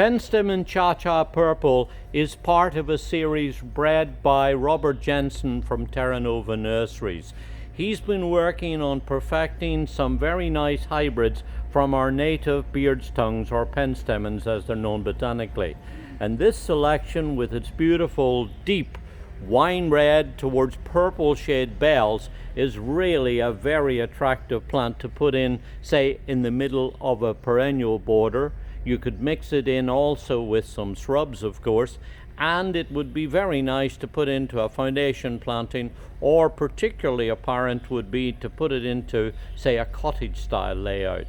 Penstemon Cha-Cha Purple is part of a series bred by Robert Jensen from Terra Nova Nurseries. He's been working on perfecting some very nice hybrids from our native Beardtongues, or Penstemons as they're known botanically. And this selection, with its beautiful deep wine red towards purple shade bells, is really a very attractive plant to put in, say, in the middle of a perennial border. You could mix it in also with some shrubs, of course, and it would be very nice to put into a foundation planting, or particularly apparent would be to put it into, say, a cottage style layout.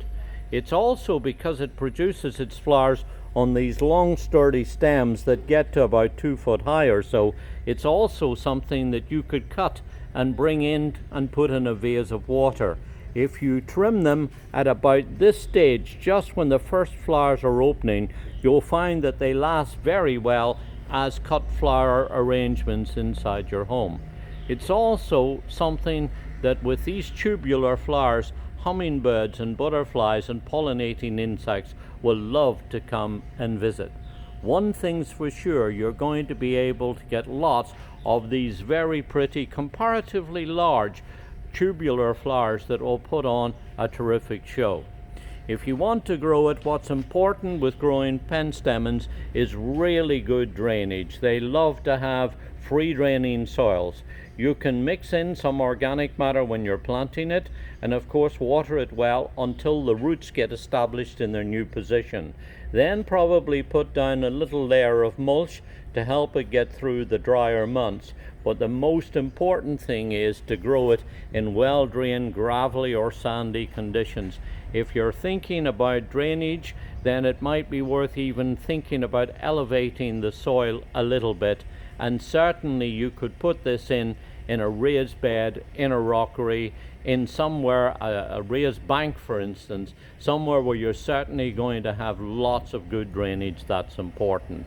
It's also, because it produces its flowers on these long sturdy stems that get to about 2 foot high or so, it's also something that you could cut and bring in and put in a vase of water. If you trim them at about this stage, just when the first flowers are opening, you'll find that they last very well as cut flower arrangements inside your home. It's also something that with these tubular flowers, hummingbirds and butterflies and pollinating insects will love to come and visit. One thing's for sure, you're going to be able to get lots of these very pretty, comparatively large tubular flowers that will put on a terrific show. If you want to grow it, what's important with growing penstemons is really good drainage. They love to have free draining soils. You can mix in some organic matter when you're planting it, and of course water it well until the roots get established in their new position. Then probably put down a little layer of mulch to help it get through the drier months. But the most important thing is to grow it in well-drained, gravelly or sandy conditions. If you're thinking about drainage, then it might be worth even thinking about elevating the soil a little bit. And certainly you could put this in a raised bed, in a rockery, in somewhere, a raised bank for instance, somewhere where you're certainly going to have lots of good drainage. That's important.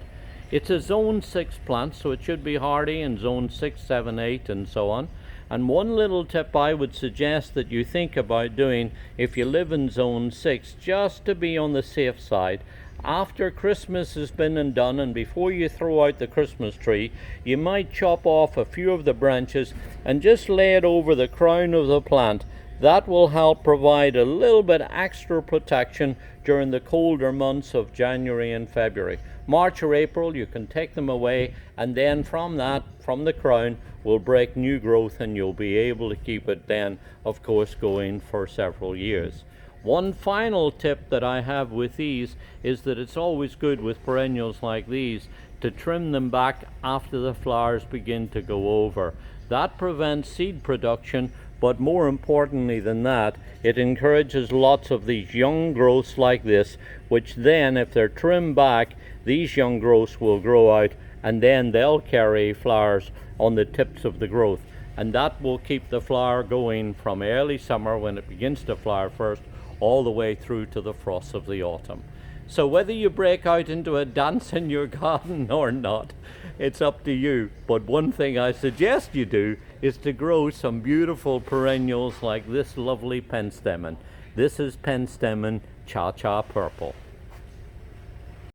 It's a zone 6 plant, so it should be hardy in zone 6, 7, 8 and so on. And one little tip I would suggest that you think about doing if you live in zone 6, just to be on the safe side, after Christmas has been and done and before you throw out the Christmas tree, you might chop off a few of the branches and just lay it over the crown of the plant. That will help provide a little bit extra protection during the colder months of January and February. March or April, you can take them away, and then from the crown, will break new growth, and you'll be able to keep it then, of course, going for several years. One final tip that I have with these is that it's always good with perennials like these to trim them back after the flowers begin to go over. That prevents seed production, but more importantly than that, it encourages lots of these young growths like this, which then, if they're trimmed back, these young growths will grow out, and then they'll carry flowers on the tips of the growth. And that will keep the flower going from early summer, when it begins to flower first, all the way through to the frosts of the autumn. So whether you break out into a dance in your garden or not, it's up to you. But one thing I suggest you do is to grow some beautiful perennials like this lovely penstemon. This is Penstemon Cha-Cha Purple.